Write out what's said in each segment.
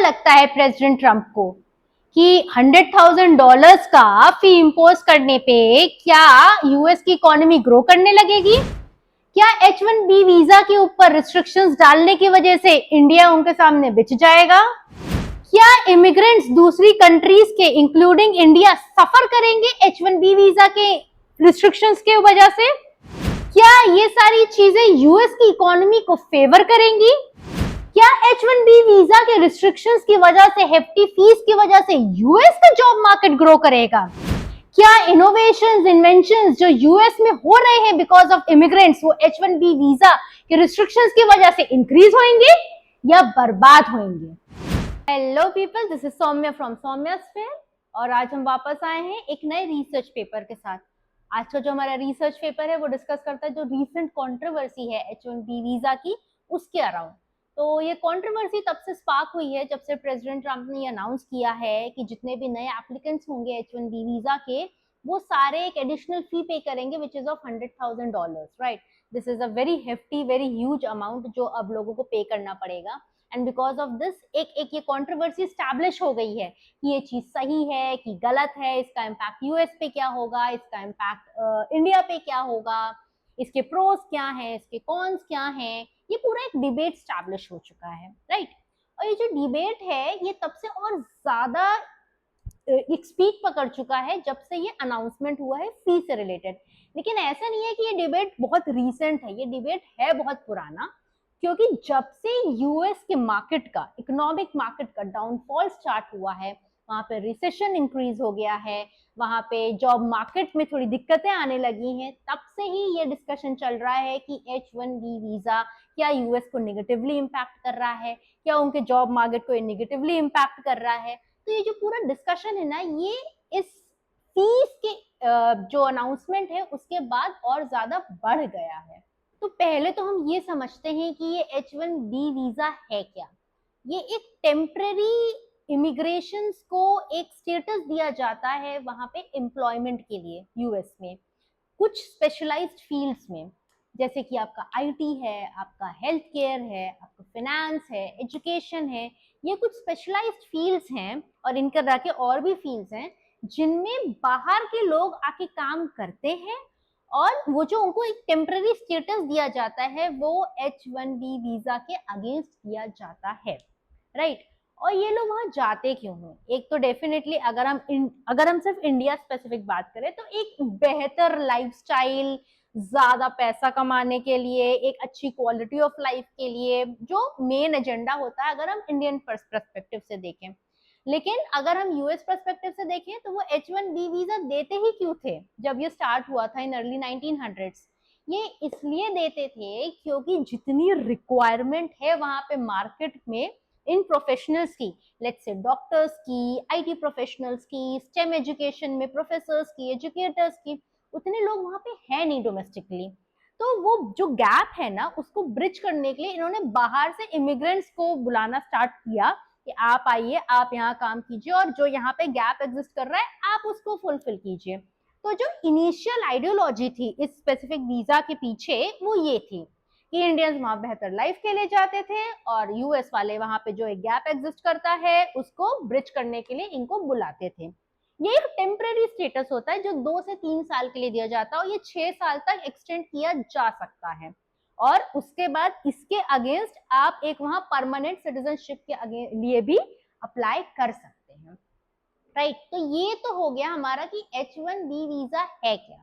लगता है president Trump को कि $100,000 का फी इम्पोज करने पे क्या यूएस की इकोनॉमी ग्रो करने लगेगी? क्या H1B वीजा के ऊपर रिस्ट्रिक्शंस डालने की वजह से इंडिया उनके सामने बिछ जाएगा? क्या इमिग्रेंट्स दूसरी कंट्रीज के इंक्लूडिंग इंडिया सफर करेंगे H1B वीजा के रिस्ट्रिक्शंस के वजह से? क्या ये सारी चीजें यूएस की इकोनॉमी को फेवर करेंगी? क्या H1B वीजा के रिस्ट्रिक्शंस की वजह से, हेफ्टी फीस की वजह से यूएस का जॉब मार्केट ग्रो करेगा? क्या इनोवेशंस, इन्वेंशंस जो यूएस में हो रहे हैं बिकॉज ऑफ इमिग्रेंट्स, वो H1B वीजा के रिस्ट्रिक्शंस की वजह से इंक्रीज होंगे या बर्बाद होंगे? Hello people, this is Saumya from Saumya's fair और आज हम वापस आए हैं एक नए रिसर्च पेपर के साथ। आज का जो हमारा रिसर्च पेपर है वो डिस्कस करता है जो रीसेंट कंट्रोवर्सी है H1B वीजा की, उसके अराउंड। तो ये कंट्रोवर्सी तब से स्पार्क हुई है जब से प्रेसिडेंट ट्रंप ने अनाउंस किया है कि जितने भी नए एप्लीकेंट्स होंगे H1B वीजा के, वो सारे एक एडिशनल फी पे करेंगे which is of $100,000, right. This is a very hefty, very huge amount जो अब लोगों को पे करना पड़ेगा। एंड बिकॉज ऑफ दिस एक ये कंट्रोवर्सी स्टैब्लिश हो गई है कि ये चीज सही है कि गलत है, इसका इम्पैक्ट यूएस पे क्या होगा, इसका इम्पैक्ट इंडिया पे क्या होगा, इसके प्रोस क्या हैं, इसके कॉन्स क्या हैं। ये पूरा एक डिबेट स्टैब्लिश हो चुका है, राइट। और ये जो डिबेट है ये तब से और ज्यादा एक स्पीड पकड़ चुका है जब से ये अनाउंसमेंट हुआ है फी से रिलेटेड। लेकिन ऐसा नहीं है कि ये डिबेट बहुत रीसेंट है, ये डिबेट है बहुत पुराना। क्योंकि जब से यूएस के मार्केट का, इकोनॉमिक मार्केट का डाउनफॉल स्टार्ट हुआ है, वहां पे रिसेशन इंक्रीज हो गया है, वहां पे जॉब मार्केट में थोड़ी दिक्कतें आने लगी हैं, तब से ही ये डिस्कशन चल रहा है कि H1B वीजा क्या यूएस को नेगेटिवली इम्पैक्ट कर रहा है, क्या उनके जॉब मार्केट को नेगेटिवली इम्पैक्ट कर रहा है। तो ये जो पूरा डिस्कशन है ना, ये इस फीस के जो अनाउंसमेंट है उसके बाद और ज्यादा बढ़ गया है। तो पहले तो हम ये समझते हैं कि ये H1B वीजा है क्या। ये एक टेम्पररी इमिग्रेशन को एक स्टेटस दिया जाता है वहां पे एम्प्लॉयमेंट के लिए यूएस में, कुछ स्पेशलाइज्ड फील्ड्स में, जैसे कि आपका आईटी है, आपका हेल्थ केयर है, आपका फाइनेंस है, एजुकेशन है। ये कुछ स्पेशलाइज्ड फील्ड्स हैं और इनके तरह के और भी फील्ड्स हैं जिनमें बाहर के लोग आके काम करते हैं और वो जो उनको एक टेम्पररी स्टेटस दिया जाता है वो H1B वीजा के अगेंस्ट दिया जाता है, राइट। और ये लोग वहां जाते क्यों हैं? एक तो डेफिनेटली अगर हम सिर्फ इंडिया स्पेसिफिक बात करें तो एक बेहतर लाइफस्टाइल, ज्यादा पैसा कमाने के लिए, एक अच्छी क्वालिटी ऑफ लाइफ के लिए, जो मेन एजेंडा होता है अगर हम इंडियन पर्सपेक्टिव से देखें। लेकिन अगर हम यूएस पर्सपेक्टिव से देखें तो वो H1B वीजा देते ही क्यों थे जब ये स्टार्ट हुआ था इन अर्ली 1900s? ये इसलिए देते थे क्योंकि जितनी रिक्वायरमेंट है वहां पे मार्केट में इन प्रोफेशनल्स की, लेट्स से डॉक्टर्स की, आईटी प्रोफेशनल्स की, स्टेम एजुकेशन में प्रोफेसर्स की, एजुकेटर्स की, उतने लोग वहां पे है नहीं डोमेस्टिकली। तो वो जो गैप है ना उसको ब्रिज करने के लिए इन्होंने बाहर से इमिग्रेंट्स को बुलाना स्टार्ट किया कि आप आइए, आप यहाँ काम कीजिए और जो यहाँ पे गैप एग्जिस्ट कर रहा है आप उसको फुलफिल कीजिए। तो जो इनिशियल आइडियोलॉजी थी इस स्पेसिफिक वीजा के पीछे वो ये थी कि इंडियंस वहां बेहतर लाइफ के लिए जाते थे और यूएस वाले वहां पे जो एक गैप एग्जिस्ट करता है उसको ब्रिज करने के लिए इनको बुलाते थे। ये एक टेम्पररी स्टेटस होता है जो 2 से 3 साल के लिए दिया जाता है और ये 6 साल तक एक्सटेंड किया जा सकता है और उसके बाद इसके अगेंस्ट आप एक वहां परमानेंट सिटीजनशिप के लिए भी अप्लाई कर सकते हैं, राइट। तो ये तो हो गया हमारा कि H1B वीजा है क्या।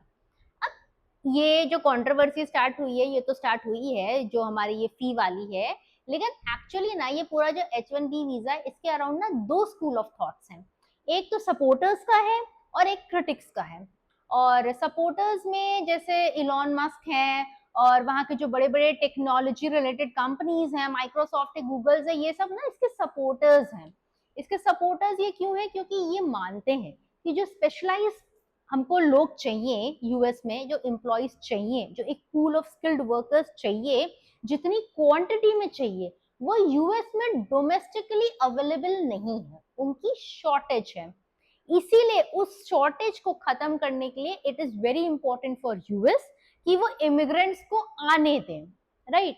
अब ये जो कंट्रोवर्सी स्टार्ट हुई है ये तो स्टार्ट हुई है जो हमारी ये फी वाली है, लेकिन एक्चुअली ना ये पूरा जो H1B वीजा है इसके अराउंड ना दो स्कूल ऑफ थॉट्स हैं। एक तो सपोर्टर्स का है और एक क्रिटिक्स का है। और सपोर्टर्स में जैसे इलॉन मस्क हैं और वहाँ के जो बड़े बड़े टेक्नोलॉजी रिलेटेड कंपनीज हैं, माइक्रोसॉफ्ट है, गूगल है, ये सब ना इसके सपोर्टर्स हैं। इसके सपोर्टर्स ये क्यों है? क्योंकि ये मानते हैं कि जो स्पेशलाइज हमको लोग चाहिए यूएस में, जो एम्प्लॉयज चाहिए, जो एक पूल ऑफ स्किल्ड वर्कर्स चाहिए, जितनी क्वांटिटी में चाहिए वो यूएस में डोमेस्टिकली अवेलेबल नहीं है, उनकी शॉर्टेज है। इसीलिए उस शॉर्टेज को खत्म करने के लिए it is very important for US कि वो इमिग्रेंट्स को आने दें, राइट।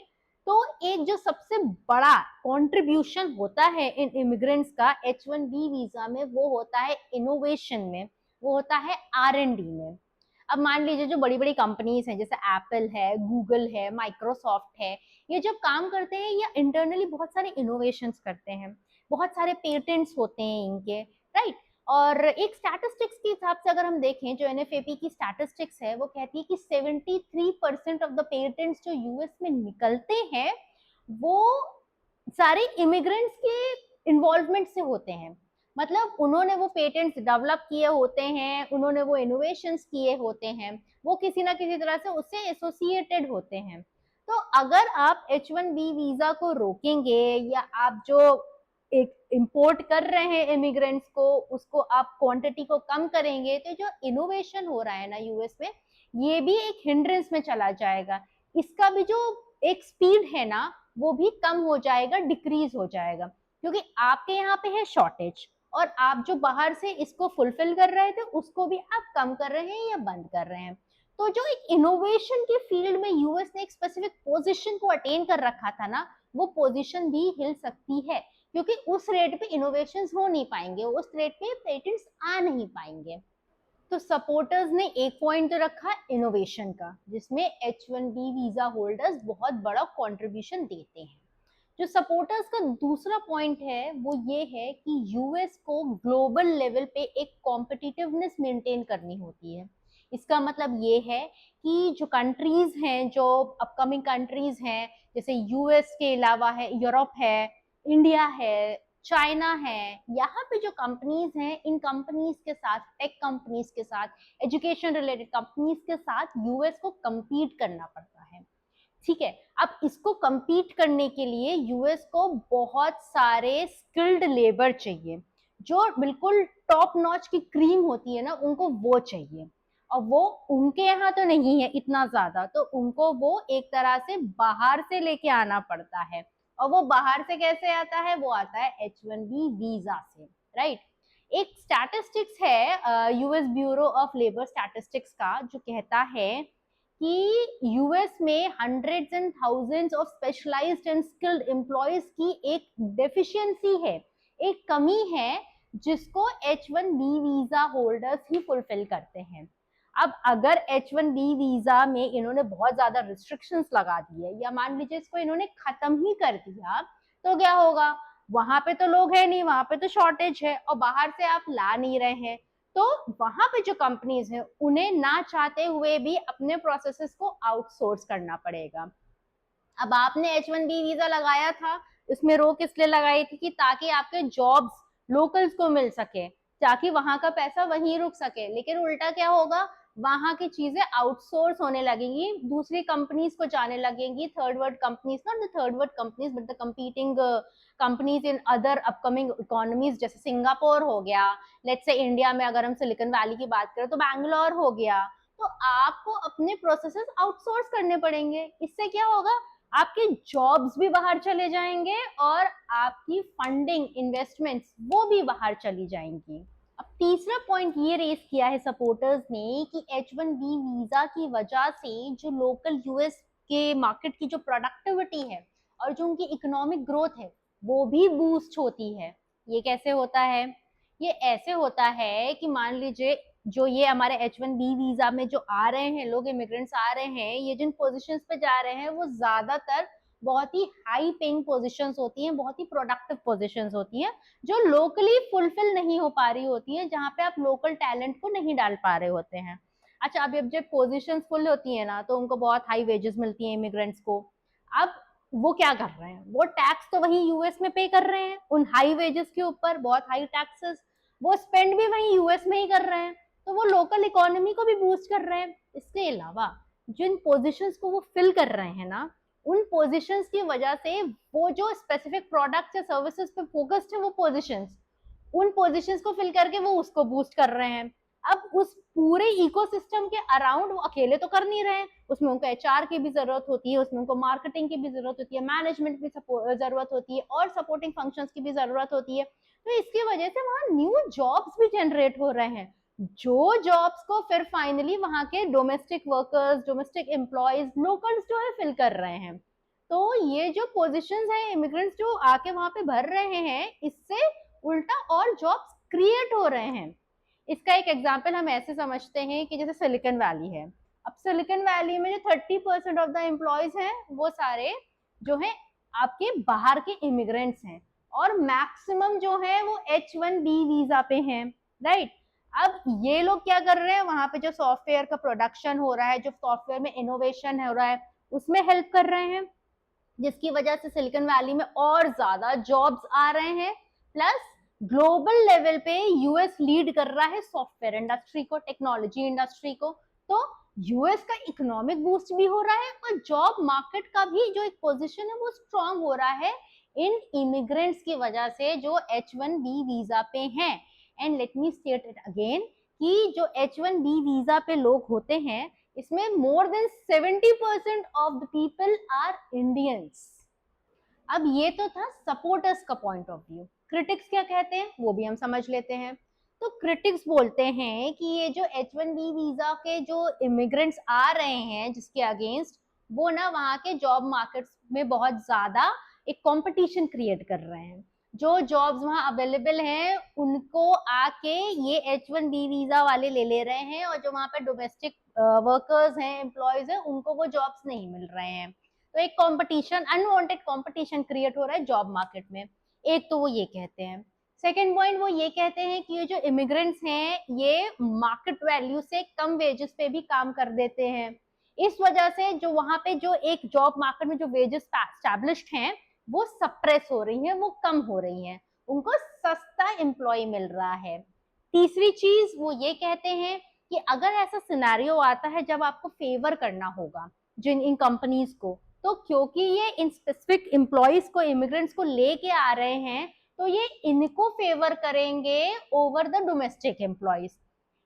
तो एक जो सबसे बड़ा कंट्रीब्यूशन होता है इन इमिग्रेंट्स का H1B वीजा में, वो होता है इनोवेशन में, वो होता है R&D में। अब मान लीजिए जो बड़ी बड़ी कंपनीज हैं जैसे एप्पल है, गूगल है, माइक्रोसॉफ्ट है, ये जब काम करते हैं या इंटरनली बहुत सारे इनोवेशंस करते हैं, बहुत सारे पेटेंट्स होते हैं इनके, राइट। और एक स्टैटिस्टिक्स के हिसाब से अगर हम देखें, जो एनएफएपी की स्टैटिस्टिक्स है वो कहती है कि 73% ऑफ द पेटेंट्स जो यूएस में निकलते हैं वो सारे इमिग्रेंट्स के इन्वॉल्वमेंट से होते हैं। मतलब उन्होंने वो पेटेंट्स डेवलप किए होते हैं, उन्होंने वो इनोवेशंस किए होते हैं, वो किसी ना किसी तरह से उससे एसोसिएटेड होते हैं। तो अगर आप H1B वीजा को रोकेंगे या आप जो एक इंपोर्ट कर रहे हैं इमिग्रेंट्स को, उसको आप क्वांटिटी को कम करेंगे, तो जो इनोवेशन हो रहा है ना यूएस में, ये भी एक हिंड्रेंस में चला जाएगा। इसका भी जो एक स्पीड है ना वो भी कम हो जाएगा, डिक्रीज हो जाएगा, क्योंकि आपके यहाँ पे है शॉर्टेज और आप जो बाहर से इसको फुलफिल कर रहे थे उसको भी आप कम कर रहे हैं या बंद कर रहे हैं। तो जो एक इनोवेशन के फील्ड में यूएस ने एक स्पेसिफिक पोजीशन को अटेन कर रखा था ना, वो पोजीशन भी हिल सकती है, क्योंकि उस रेट पे इनोवेशंस हो नहीं पाएंगे, उस रेट पे पेटेंट्स आ नहीं पाएंगे। तो सपोर्टर्स ने एक पॉइंट तो रखा इनोवेशन का, जिसमें H1B वीजा होल्डर्स बहुत बड़ा कंट्रीब्यूशन देते हैं। जो सपोर्टर्स का दूसरा पॉइंट है वो ये है कि यूएस को ग्लोबल लेवल पे एक कॉम्पिटिटिवनेस मेंटेन करनी होती है। इसका मतलब ये है कि जो कंट्रीज हैं, जो अपकमिंग कंट्रीज हैं, जैसे यूएस के अलावा है यूरोप है, इंडिया है, चाइना है, यहाँ पे जो कंपनीज हैं, इन कंपनीज के साथ, टेक कंपनीज के साथ, एजुकेशन रिलेटेड कंपनीज के साथ यूएस को compete करना पड़ता है। ठीक है, अब इसको compete करने के लिए यूएस को बहुत सारे स्किल्ड लेबर चाहिए, जो बिल्कुल टॉप नॉच की क्रीम होती है ना, उनको वो चाहिए। और वो उनके यहाँ तो नहीं है इतना ज्यादा, तो उनको वो एक तरह से बाहर से लेके आना पड़ता है। और वो बाहर से कैसे आता है? वो आता है H1B वीजा से, राइट। एक स्टैटिस्टिक्स है US Bureau of Labor Statistics का, जो कहता है कि यूएस में hundreds and thousands of specialised and skilled employees की एक डेफिशिएंसी है, एक कमी है, जिसको H1B वीजा होल्डर्स ही फुलफिल करते हैं। अब अगर H1B वीजा में इन्होंने बहुत ज्यादा रिस्ट्रिक्शंस लगा दिए, या मान लीजिए इसको इन्होंने खत्म ही कर दिया, तो क्या होगा? वहां पे तो लोग है नहीं, वहां पे तो शॉर्टेज है, और बाहर से आप ला नहीं रहे हैं, तो वहां पे जो कंपनीज हैं उन्हें ना चाहते हुए भी अपने प्रोसेसेस को आउटसोर्स करना पड़ेगा। अब आपने H1B वीजा लगाया था, इसमें रोक इसलिए लगाई थी कि ताकि आपके जॉब्स लोकल्स को मिल सके, ताकि वहां का पैसा वहीं रुक सके। लेकिन उल्टा क्या होगा? वहां की चीजें आउटसोर्स होने लगेंगी, दूसरी कंपनीज को जाने लगेंगी, third world companies, not the third world companies but the competing companies in other upcoming economies, जैसे सिंगापुर हो गया, लेट्स से इंडिया में अगर हम सिलिकॉन वैली की बात करें तो बैंगलोर हो गया। तो आपको अपने प्रोसेसेस आउटसोर्स करने पड़ेंगे। इससे क्या होगा? आपके जॉब्स भी बाहर चले जाएंगे और आपकी फंडिंग, इन्वेस्टमेंट्स वो भी बाहर चली जाएंगी। अब तीसरा पॉइंट ये रेस किया है सपोर्टर्स ने कि H1B वीजा की वजह से जो लोकल यूएस के मार्केट की जो प्रोडक्टिविटी है और जो उनकी इकोनॉमिक ग्रोथ है वो भी बूस्ट होती है। ये कैसे होता है? ये ऐसे होता है कि मान लीजिए जो ये हमारे H1B वीजा में जो आ रहे हैं लोग, इमिग्रेंट्स आ रहे हैं, ये जिन पोजीशंस पे जा रहे हैं वो ज्यादातर बहुत ही हाई पेइंग पोजीशंस होती हैं, बहुत ही प्रोडक्टिव पोजीशंस होती हैं, जो लोकली फुलफिल नहीं हो पा रही होती है, जहां पे आप लोकल टैलेंट को नहीं डाल पा रहे होते हैं। अच्छा, अब जब पोजीशंस फुल होती है ना, तो उनको बहुत हाई वेजेस मिलती हैं इमिग्रेंट्स को। अब वो क्या कर रहे हैं? वो टैक्स तो वही यूएस में पे कर रहे हैं उन हाई वेजेस के ऊपर, बहुत हाई टैक्सेस, वो स्पेंड भी वही यूएस में ही कर रहे हैं, तो वो लोकल इकोनॉमी को भी बूस्ट कर रहे हैं। इसके अलावा जिन पोजीशंस को वो फिल कर रहे हैं ना, उन पोजीशंस की वजह से वो जो स्पेसिफिक प्रोडक्ट्स या सर्विसेज पे फोकस्ड है वो पोजीशंस, उन पोजीशंस को फिल करके वो उसको बूस्ट कर रहे हैं। अब उस पूरे इकोसिस्टम के अराउंड वो अकेले तो कर नहीं रहे हैं, उसमें उनको एचआर की भी जरूरत होती है, उसमें उनको मार्केटिंग की भी जरूरत होती है, मैनेजमेंट की जरूरत होती है, और सपोर्टिंग फंक्शंस की भी जरूरत होती है। तो इसकी वजह से वहां न्यू जॉब्स भी जनरेट हो रहे हैं, जो जॉब्स को फिर फाइनली वहां के domestic workers, domestic employees, locals जो है फिल कर रहे हैं। तो ये जो पोजीशंस हैं इमिग्रेंट्स जो आके वहां पे भर रहे हैं, इससे उल्टा और जॉब्स क्रिएट हो रहे हैं। इसका एक एग्जाम्पल हम ऐसे समझते हैं कि जैसे सिलिकॉन वैली है। अब सिलिकॉन वैली में जो 30% ऑफ द एम्प्लॉयज हैं वो सारे जो है आपके बाहर के इमिग्रेंट्स हैं, और मैक्सिमम जो है वो H1B वीजा पे हैं, राइट। अब ये लोग क्या कर रहे हैं, वहां पे जो सॉफ्टवेयर का प्रोडक्शन हो रहा है, जो सॉफ्टवेयर में इनोवेशन हो रहा है, उसमें हेल्प कर रहे हैं, जिसकी वजह से सिलिकॉन वैली में और ज्यादा जॉब्स आ रहे हैं। प्लस ग्लोबल लेवल पे यूएस लीड कर रहा है सॉफ्टवेयर इंडस्ट्री को, टेक्नोलॉजी इंडस्ट्री को। तो यूएस का इकोनॉमिक बूस्ट भी हो रहा है और जॉब मार्केट का भी जो एक पोजीशन है वो स्ट्रांग हो रहा है इन इमिग्रेंट्स की वजह से जो H1B वीजा पे हैं। And let me state it again कि जो H1B वीजा पे लोग होते हैं, इसमें more than 70% of the people are Indians. अब ये तो था सपोर्टर्स का पॉइंट ऑफ व्यू। क्रिटिक्स क्या कहते हैं वो भी हम समझ लेते हैं। तो क्रिटिक्स बोलते हैं कि ये जो H1B वीजा के जो इमिग्रेंट्स आ रहे हैं जिसके अगेंस्ट, वो ना वहां के जॉब मार्केट्स में बहुत ज्यादा एक कंपटीशन क्रिएट कर रहे हैं। जो जॉब्स वहां अवेलेबल हैं उनको आके ये H1B वीजा वाले ले रहे हैं, और जो वहां पे डोमेस्टिक वर्कर्स हैं, एम्प्लॉयज हैं, उनको वो जॉब्स नहीं मिल रहे हैं। तो एक कंपटीशन, अनवांटेड कंपटीशन क्रिएट हो रहा है जॉब मार्केट में। एक तो वो ये कहते हैं। सेकेंड पॉइंट वो ये कहते हैं कि ये जो इमिग्रेंट्स हैं ये मार्केट वैल्यू से कम वेजेस पे भी काम कर देते हैं। इस वजह से जो वहां पे जो एक जॉब मार्केट में जो वेजेस एस्टैब्लिश्ड हैं वो सप्रेस हो रही हैं, वो कम हो रही हैं, उनको सस्ता एम्प्लॉय मिल रहा है। तीसरी चीज वो ये कहते हैं कि अगर ऐसा सिनेरियो आता है जब आपको फेवर करना होगा जिन इन कंपनीज को, तो क्योंकि ये इन स्पेसिफिक एम्प्लॉयज को, इमिग्रेंट्स को लेके आ रहे हैं, तो ये इनको फेवर करेंगे ओवर द डोमेस्टिक एम्प्लॉयज।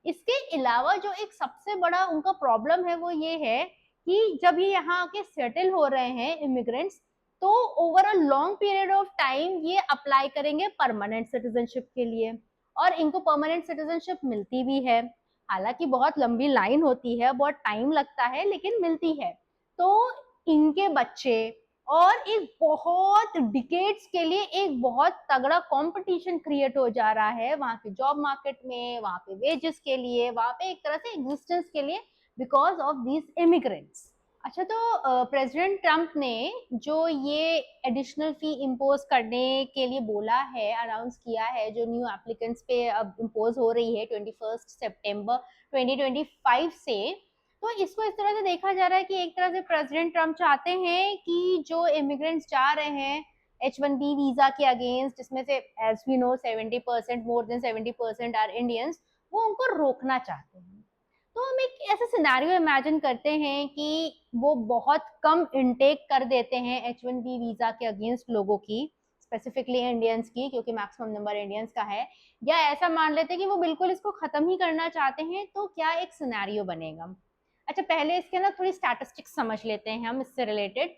इसके अलावा जो एक सबसे बड़ा उनका प्रॉब्लम है वो ये है कि जब ये यहाँ आके सेटल हो रहे हैं इमिग्रेंट्स, तो over a long period of time ये अप्लाई करेंगे परमानेंट सिटीजनशिप के लिए, और इनको परमानेंट सिटीजनशिप मिलती भी है। हालांकि बहुत लंबी लाइन होती है, बहुत टाइम लगता है, लेकिन मिलती है। तो इनके बच्चे और एक बहुत डिकेड्स के लिए एक बहुत तगड़ा कंपटीशन क्रिएट हो जा रहा है वहां के जॉब मार्केट में, वहां पे वेजेस के लिए, वहां पे एक तरह से एग्जिस्टेंस के लिए, बिकॉज ऑफ दीज इमिग्रेंट्स। अच्छा, तो प्रेसिडेंट ट्रम्प ने जो ये एडिशनल फी इम्पोज करने के लिए बोला है, अनाउंस किया है, जो न्यू एप्लीकेंट्स पे अब इम्पोज हो रही है 21 सितंबर 2025 से, तो इसको इस तरह से देखा जा रहा है कि एक तरह से प्रेसिडेंट ट्रम्प चाहते हैं कि जो इमिग्रेंट्स जा रहे हैं H1B वीजा के अगेंस्ट, जिसमें से as we know 70%, more than 70% are Indians, वो उनको रोकना चाहते हैं। तो हम एक ऐसा सिनेरियो इमेजिन करते हैं कि वो बहुत कम इनटेक कर देते हैं H1B वीजा के अगेंस्ट लोगों की, स्पेसिफिकली इंडियंस की, क्योंकि मैक्सिमम नंबर इंडियंस का है। या ऐसा मान लेते हैं कि वो बिल्कुल इसको खत्म ही करना चाहते हैं, तो क्या एक सिनेरियो बनेगा। अच्छा, पहले इसके ना थोड़ी स्टैटिस्टिक्स समझ लेते हैं हम इससे रिलेटेड।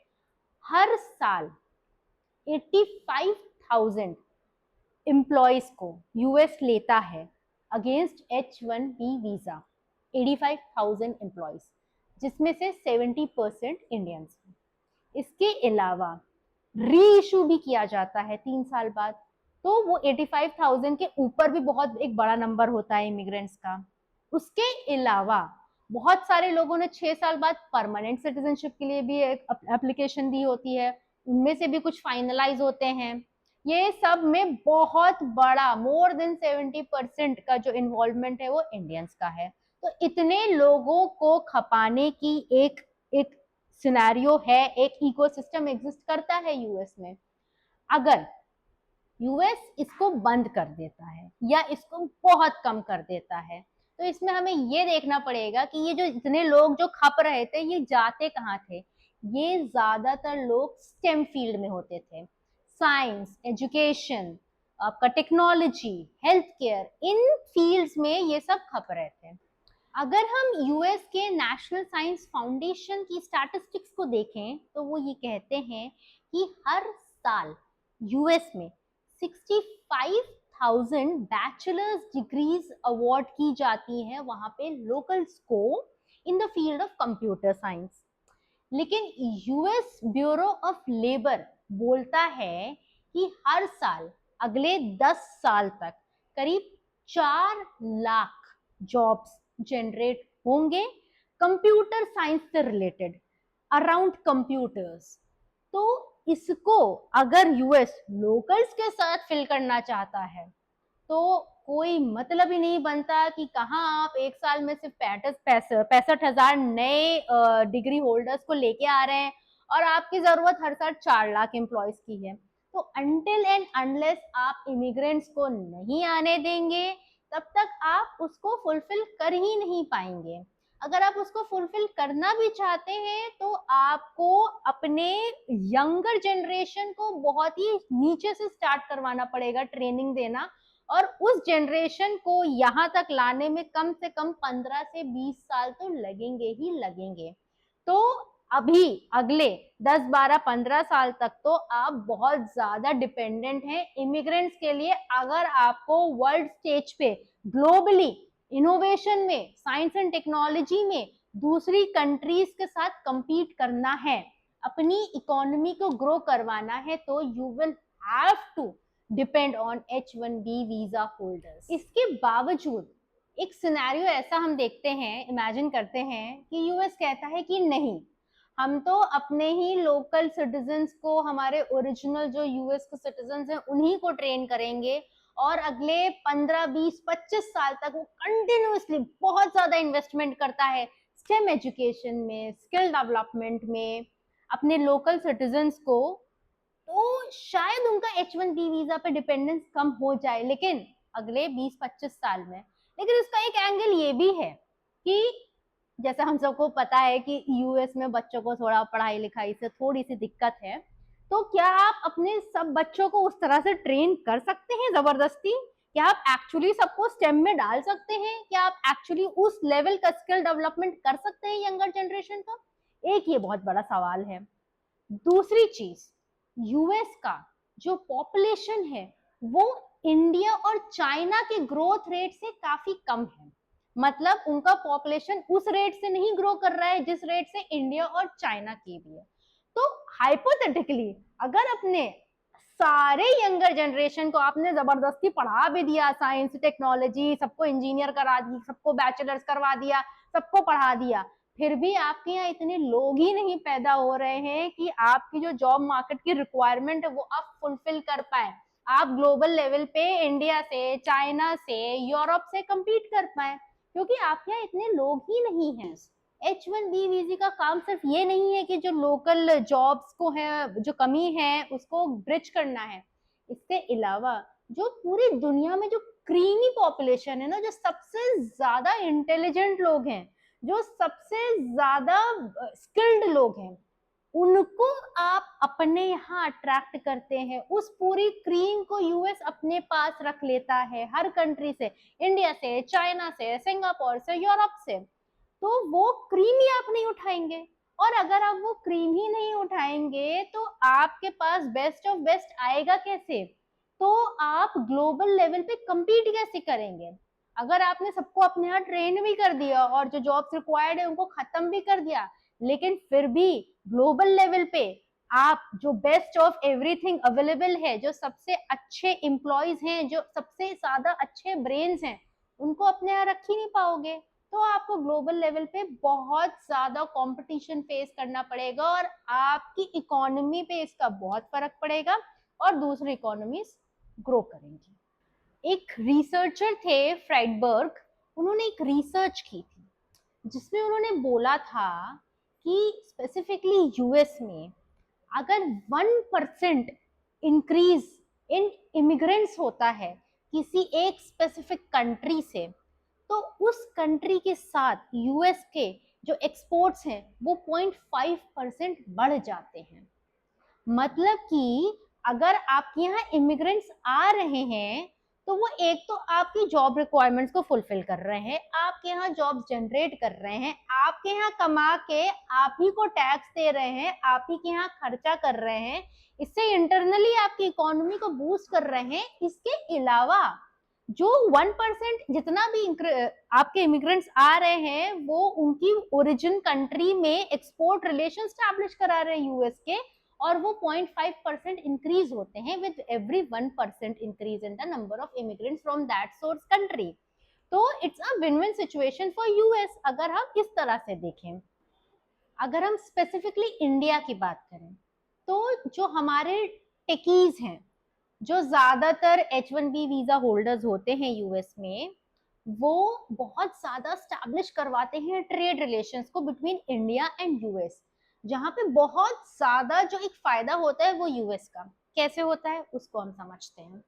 हर साल 85,000 एम्प्लॉयज को यूएस लेता है अगेंस्ट H1B वीजा, 85,000 एम्प्लॉयज, जिसमें से 70% इंडियंस हैं। इसके अलावा री इशू भी किया जाता है 3 साल बाद, तो वो 85,000 के ऊपर भी बहुत एक बड़ा नंबर होता है इमिग्रेंट्स का। उसके अलावा बहुत सारे लोगों ने 6 साल बाद परमानेंट सिटीजनशिप के लिए भी एक एप्लीकेशन दी होती है, उनमें से भी कुछ फाइनलाइज होते हैं। ये सब में बहुत बड़ा मोर देन 70% का जो इन्वॉल्वमेंट है वो इंडियंस का है। तो इतने लोगों को खपाने की एक एक सिनेरियो है, एक इकोसिस्टम एग्जिस्ट करता है यूएस में। अगर यूएस इसको बंद कर देता है या इसको बहुत कम कर देता है, तो इसमें हमें ये देखना पड़ेगा कि ये जो इतने लोग जो खप रहे थे ये जाते कहाँ थे। ये ज्यादातर लोग स्टेम फील्ड में होते थे, साइंस, एजुकेशन, आपका टेक्नोलॉजी, हेल्थ केयर, इन फील्ड्स में ये सब खप रहे थे। अगर हम यूएस के नेशनल साइंस फाउंडेशन की स्टैटिस्टिक्स को देखें तो वो ये कहते हैं कि हर साल यूएस में 65,000 बैचलर्स डिग्रीज अवार्ड की जाती हैं वहां पे लोकल्स को in the field of computer science. लेकिन यूएस ब्यूरो ऑफ लेबर बोलता है कि हर साल अगले 10 साल तक करीब 4 लाख जॉब्स जनरेट होंगे कंप्यूटर साइंस से रिलेटेड, अराउंड कंप्यूटर्स। तो इसको अगर यूएस लोकल्स के साथ फिल करना चाहता है तो कोई मतलब ही नहीं बनता कि कहाँ आप एक साल में सिर्फ 65,000 नए डिग्री होल्डर्स को लेके आ रहे हैं और आपकी जरूरत हर साल 4 लाख एम्प्लॉयज की है। तो अनटिल एंड अनलेस आप इमिग्रेंट्स को नहीं आने देंगे तब तक आप उसको फुलफिल कर ही नहीं पाएंगे। अगर आप उसको फुलफिल करना भी चाहते हैं तो आपको अपने यंगर जनरेशन को बहुत ही नीचे से स्टार्ट करवाना पड़ेगा, ट्रेनिंग देना, और उस जनरेशन को यहां तक लाने में कम से कम 15 से 20 साल तो लगेंगे ही लगेंगे। तो अभी अगले 10, 12, 15 साल तक तो आप बहुत ज्यादा डिपेंडेंट हैं इमिग्रेंट्स के लिए। अगर आपको वर्ल्ड स्टेज पे ग्लोबली इनोवेशन में, साइंस एंड टेक्नोलॉजी में दूसरी कंट्रीज के साथ compete करना है, अपनी इकोनॉमी को ग्रो करवाना है, तो you will have to depend on H1B visa holders. इसके बावजूद एक सिनेरियो ऐसा हम देखते हैं, इमेजिन करते हैं कि यूएस कहता है कि नहीं, हम तो अपने ही लोकल सिटीजन्स को, हमारे ओरिजिनल जो यूएस के सिटीजन्स हैं उन्हीं को ट्रेन करेंगे और अगले 15, 20, 25 साल तक वो कंटिन्यूअसली बहुत ज्यादा इन्वेस्टमेंट करता है स्टेम एजुकेशन में, स्किल डेवलपमेंट में, अपने लोकल सिटीजन्स को। तो शायद उनका H1B वीजा पे डिपेंडेंस कम हो जाए, लेकिन अगले 20-25 साल में। लेकिन इसका एक एंगल ये भी है कि जैसे हम सबको पता है कि यूएस में बच्चों को थोड़ा पढ़ाई लिखाई से थोड़ी सी दिक्कत है, तो क्या आप अपने सब बच्चों को उस तरह से ट्रेन कर सकते हैं जबरदस्ती? क्या आप एक्चुअली सबको स्टेम में डाल सकते हैं? क्या आप एक्चुअली उस लेवल का स्किल डेवलपमेंट कर सकते हैं यंगर जनरेशन का? एक ये बहुत बड़ा सवाल है। दूसरी चीज, यूएस का जो पॉपुलेशन है वो इंडिया और चाइना के ग्रोथ रेट से काफी कम है। मतलब उनका पॉपुलेशन उस रेट से नहीं ग्रो कर रहा है जिस रेट से इंडिया और चाइना की भी है। तो हाइपोथेटिकली अगर अपने सारे यंगर जनरेशन को आपने जबरदस्ती पढ़ा भी दिया, साइंस टेक्नोलॉजी, सबको इंजीनियर करा दी, सबको बैचलर्स करवा दिया, सबको पढ़ा दिया, फिर भी आपके यहाँ इतने लोग ही नहीं पैदा हो रहे हैं कि आपकी जो जॉब मार्केट की रिक्वायरमेंट है वो आप फुलफिल कर पाए, आप ग्लोबल लेवल पे इंडिया से, चाइना से, यूरोप से compete कर पाए, क्योंकि आपके यहाँ इतने लोग ही नहीं हैं। H1B वीजा का काम सिर्फ ये नहीं है कि जो लोकल जॉब्स को है, जो कमी है उसको ब्रिज करना है। इसके अलावा जो पूरी दुनिया में जो क्रीमी पॉपुलेशन है ना, जो सबसे ज्यादा इंटेलिजेंट लोग हैं, जो सबसे ज्यादा स्किल्ड लोग हैं, उनको आप अपने यहाँ अट्रैक्ट करते हैं। उस पूरी क्रीम को यूएस अपने पास रख लेता है, हर कंट्री से, इंडिया से, चाइना से, सिंगापुर से, यूरोप से। तो वो क्रीम ही आप नहीं उठाएंगे, और अगर आप वो क्रीम ही नहीं उठाएंगे तो आपके पास बेस्ट ऑफ बेस्ट आएगा कैसे? तो आप ग्लोबल लेवल पे compete कैसे करेंगे? अगर आपने सबको अपने यहाँ ट्रेन भी कर दिया और जो जॉब्स रिक्वायर्ड है उनको खत्म भी कर दिया, लेकिन फिर भी ग्लोबल लेवल पे आप जो बेस्ट ऑफ एवरीथिंग अवेलेबल है, जो सबसे अच्छे एम्प्लॉयज हैं, जो सबसे ज्यादा अच्छे ब्रेन्स हैं, उनको अपने यहाँ रख ही नहीं पाओगे। तो आपको ग्लोबल लेवल पे बहुत ज्यादा कंपटीशन फेस करना पड़ेगा और आपकी इकोनॉमी पे इसका बहुत फर्क पड़ेगा और दूसरी इकोनॉमीज ग्रो करेंगी। एक रिसर्चर थे फ्राइडबर्ग, उन्होंने एक रिसर्च की थी जिसमें उन्होंने बोला था कि स्पेसिफिकली यूएस में अगर 1% इंक्रीज इन इमिग्रेंट्स होता है किसी एक स्पेसिफिक कंट्री से, तो उस कंट्री के साथ यूएस के जो एक्सपोर्ट्स हैं वो 0.5% बढ़ जाते हैं। मतलब कि अगर आपके यहाँ इमिग्रेंट्स आ रहे हैं तो वो एक तो आपकी जॉब रिक्वायरमेंट्स को फुलफिल कर रहे हैं, आपके यहाँ जॉब्स जनरेट कर रहे हैं, आपके यहाँ कमा के आप ही को टैक्स दे रहे हैं, आप ही के यहाँ खर्चा कर रहे हैं, इससे इंटरनली आपकी इकोनॉमी को बूस्ट कर रहे हैं। इसके अलावा जो 1% जितना भी आपके इमिग्रेंट्स आ रहे हैं वो उनकी ओरिजिन कंट्री में एक्सपोर्ट रिलेशन स्टैब्लिश करा रहे हैं यूएस के, और वो 0.5% इंक्रीज होते हैं with every 1% increase in the number of immigrants from that source country. तो it's a win win situation for US अगर हम इस तरह से देखें। अगर हम स्पेसिफिकली इंडिया की बात करें तो जो हमारे टेकीज हैं, जो ज्यादातर H1B वीजा होल्डर्स होते हैं यूएस में, वो बहुत ज्यादा स्टैब्लिश करवाते हैं ट्रेड रिलेशंस को बिटवीन इंडिया एंड यूएस, जहां पे बहुत ज्यादा जो एक फायदा होता है वो यूएस का। कैसे होता है उसको हम समझते हैं।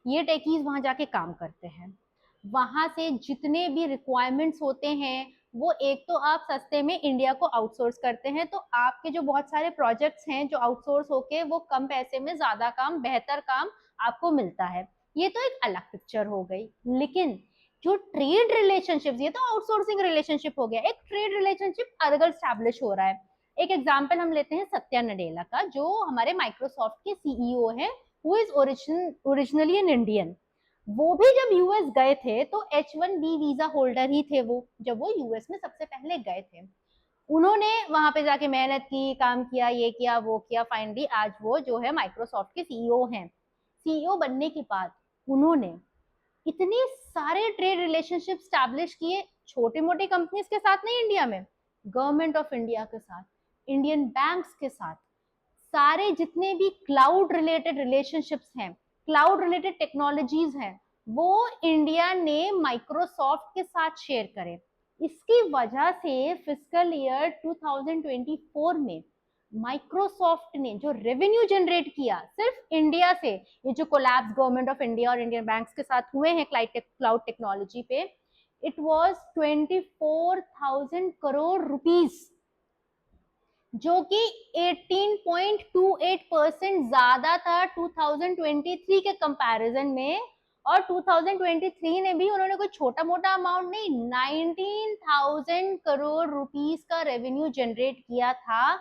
ये टेकीज वहां जाके काम करते हैं, वहां से जितने भी रिक्वायरमेंट्स होते हैं वो एक तो आप सस्ते में इंडिया को आउटसोर्स करते हैं, तो आपके जो बहुत सारे प्रोजेक्ट्स हैं जो आउटसोर्स होके वो कम पैसे में ज्यादा काम, बेहतर काम आपको मिलता है। ये तो एक अलग पिक्चर हो गई। लेकिन जो ट्रेड रिलेशनशिप, ये तो आउटसोर्सिंग रिलेशनशिप हो गया, एक ट्रेड रिलेशनशिप अलग स्टैब्लिश हो रहा है। एक एग्जाम्पल हम लेते हैं सत्या नडेला का, जो हमारे माइक्रोसॉफ्ट के सीईओ है, who is originally an Indian. वो भी जब यूएस गए थे तो H1B वीजा होल्डर ही थे वो, जब वो यूएस में सबसे पहले गए थे। उन्होंने वहां पे जाके मेहनत की, काम किया, ये किया, वो किया, फाइनली आज वो जो है माइक्रोसॉफ्ट के सीईओ हैं। सीईओ बनने के बाद उन्होंने इतने सारे ट्रेड रिलेशनशिप स्टैब्लिश किए, छोटे मोटे कंपनीज के साथ नहीं इंडिया में, गवर्नमेंट ऑफ इंडिया के साथ, इंडियन बैंक्स के साथ, सारे जितने भी क्लाउड रिलेटेड रिलेशनशिप्स हैं, क्लाउड रिलेटेड टेक्नोलॉजीज हैं, वो इंडिया ने माइक्रोसॉफ्ट के साथ शेयर करे। इसकी वजह से फिस्कल ईयर 2024 में माइक्रोसॉफ्ट ने जो रेवेन्यू जनरेट किया सिर्फ इंडिया से, ये जो कोलैप्स गवर्नमेंट ऑफ इंडिया और इंडियन बैंक्स के साथ हुए हैं क्लाउड टेक्नोलॉजी पे, इट वाज 24,000 करोड़ रुपीस, जो कि 18.28% ज्यादा था 2023 के कंपैरिजन में। और 2023 ने भी उन्होंने कोई छोटा मोटा अमाउंट नहीं, 19,000 करोड़ रुपीस का रेवेन्यू जनरेट किया था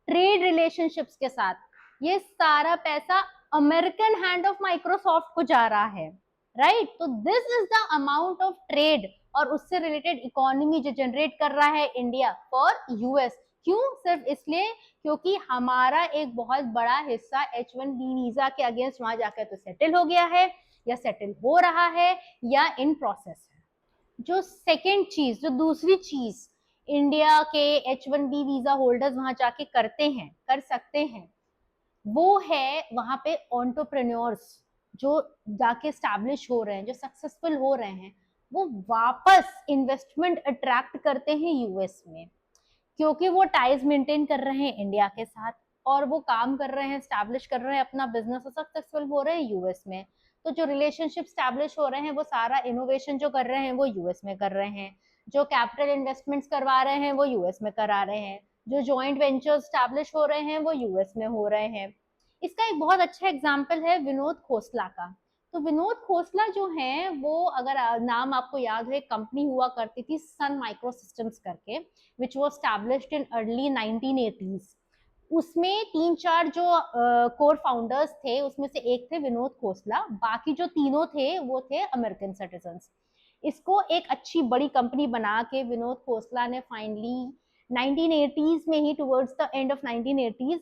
ट्रेड रिलेशनशिप्स के साथ। ये सारा पैसा अमेरिकन हैंड ऑफ माइक्रोसॉफ्ट को जा रहा है, राइट? तो this is the amount of trade और उससे रिलेटेड इकोनॉमी जो जनरेट कर रहा है इंडिया फॉर यूएस। क्यों? सिर्फ इसलिए क्योंकि हमारा एक बहुत बड़ा हिस्सा H1B वीजा के अगेंस्ट वहां जाकर तो सेटल हो गया है, या सेटल हो रहा है, या इन प्रोसेस है। जो सेकेंड चीज, जो दूसरी चीज इंडिया के H1B वीजा होल्डर्स वहां जाके करते हैं, कर सकते हैं, वो है वहां पे एंटरप्रेन्योर्स जो जाके स्टैब्लिश हो रहे हैं, जो सक्सेसफुल हो रहे हैं, वो वापस इन्वेस्टमेंट अट्रैक्ट करते हैं यूएस में, क्योंकि वो टाइज मेंटेन कर रहे हैं इंडिया के साथ और वो काम कर रहे हैं, स्टैब्लिश कर रहे हैं अपना बिजनेस और सक्सेसफुल हो रहे हैं यूएस में। तो जो रिलेशनशिप स्टैब्लिश हो रहे हैं वो सारा इनोवेशन जो कर रहे हैं वो यूएस में कर रहे हैं, जो कैपिटल इन्वेस्टमेंट्स करवा रहे हैं वो यूएस में करा रहे हैं, जो जॉइंट वेंचर स्टैब्लिश हो रहे हैं वो यूएस में हो रहे हैं। इसका एक बहुत अच्छा एग्जाम्पल है विनोद खोसला का। तो विनोद खोसला जो है वो, अगर नाम आपको याद हो, एक कंपनी हुआ करती थी सन माइक्रो सिस्टम्स करके, which was established in early 1980s। उसमें 3-4 जो कोर फाउंडर्स थे उसमें से एक थे विनोद खोसला, बाकी जो तीनों थे वो थे अमेरिकन सिटीजन्स। इसको एक अच्छी बड़ी कंपनी बना के विनोद खोसला ने फाइनली 1980s में ही, towards the end of 1980s,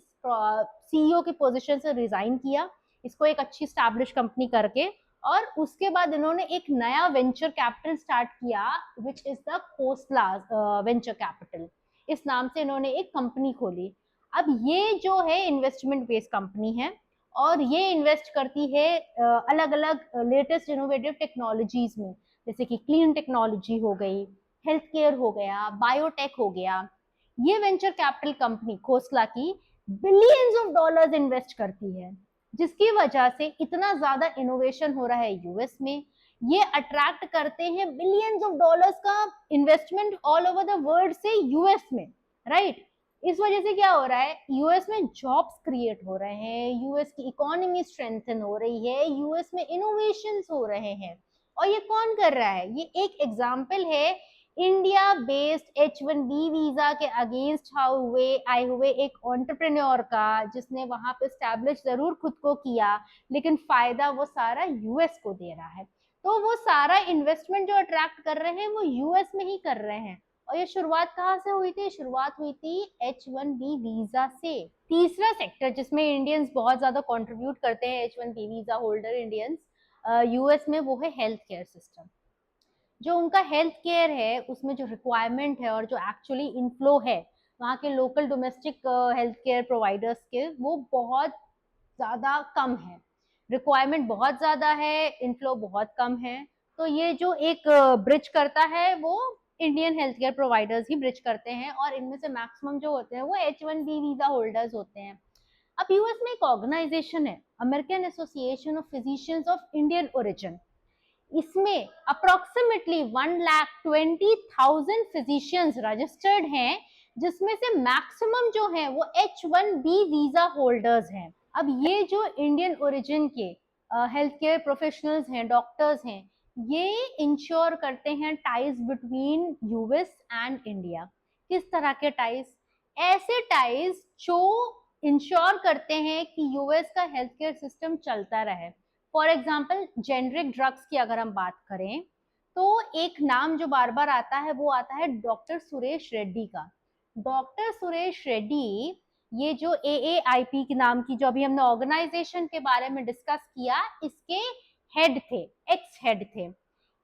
CEO की पोजीशन से रिजाइन किया, इसको एक अच्छी स्टैब्लिश कंपनी करके। और उसके बाद इन्होंने एक नया वेंचर कैपिटल स्टार्ट किया which is the Khosla venture capital. इस नाम से इन्होंने एक कंपनी खोली। अब ये जो है इन्वेस्टमेंट बेस्ड कंपनी है और ये इन्वेस्ट करती है अलग अलग लेटेस्ट इनोवेटिव टेक्नोलॉजीज में, जैसे कि क्लीन टेक्नोलॉजी हो गई, हेल्थ केयर हो गया, बायोटेक हो गया। ये वेंचर कैपिटल कंपनी खोसला की बिलियंस ऑफ डॉलर्स इन्वेस्ट करती है, जिसकी वजह से इतना ज्यादा इनोवेशन हो रहा है यूएस में। ये अट्रैक्ट करते हैं बिलियंस ऑफ डॉलर्स का investment all over the world से यूएस में, राइट? इस वजह से क्या हो रहा है, यूएस में जॉब्स क्रिएट हो रहे हैं, यूएस की इकोनॉमी स्ट्रेंथन हो रही है, यूएस में इनोवेशंस हो रहे हैं। और ये कौन कर रहा है? ये एक एग्जाम्पल है इंडिया बेस्ड H1B वीजा के अगेंस्ट आए हुए एक एंटरप्रेन्योर का, जिसने वहां पे स्टैब्लिश जरूर खुद को किया, लेकिन फायदा वो सारा यूएस को दे रहा है। तो वो सारा इन्वेस्टमेंट जो अट्रैक्ट कर रहे हैं वो यूएस में ही कर रहे हैं। और ये शुरुआत कहाँ से हुई थी? शुरुआत हुई थी H1B वीजा से। तीसरा सेक्टर जिसमें इंडियंस बहुत ज्यादा कंट्रीब्यूट करते हैं, H1B visa holder Indians US में, वो है हेल्थ केयर सिस्टम। जो उनका हेल्थ केयर है उसमें जो रिक्वायरमेंट है और जो एक्चुअली इनफ्लो है वहाँ के local domestic health care providers के, वो बहुत ज़्यादा कम है। रिक्वायरमेंट बहुत ज़्यादा है, इनफ्लो बहुत कम है। तो ये जो एक ब्रिज करता है वो इंडियन हेल्थ केयर प्रोवाइडर्स ही ब्रिज करते हैं, और इनमें से मैक्सिमम जो होते हैं वो H1B वीजा होल्डर्स होते हैं। अब यूएस में एक ऑर्गेनाइजेशन है, American association of physicians of Indian origin. इसमें अप्रोक्सीमेटली 1,20,000 फिजिशियंस रजिस्टर्ड हैं, जिसमें से मैक्सिमम जो है वो H1B वीजा होल्डर्स हैं। अब ये जो इंडियन ओरिजिन के हेल्थ केयर प्रोफेशनल्स हैं, डॉक्टर्स हैं, ये इंश्योर करते हैं ties between US and India. किस तरह के टाइज? ऐसे टाइज जो इंश्योर करते हैं कि यूएस का हेल्थ केयर सिस्टम चलता रहे। फॉर एग्जाम्पल जेनरिक ड्रग्स की अगर हम बात करें तो एक नाम जो बार बार आता है वो आता है डॉक्टर सुरेश रेड्डी का। डॉक्टर सुरेश रेड्डी, ये जो AAIP के नाम की जो अभी हमने ऑर्गेनाइजेशन के बारे में डिस्कस किया, इसके हेड थे, एक्स हेड थे।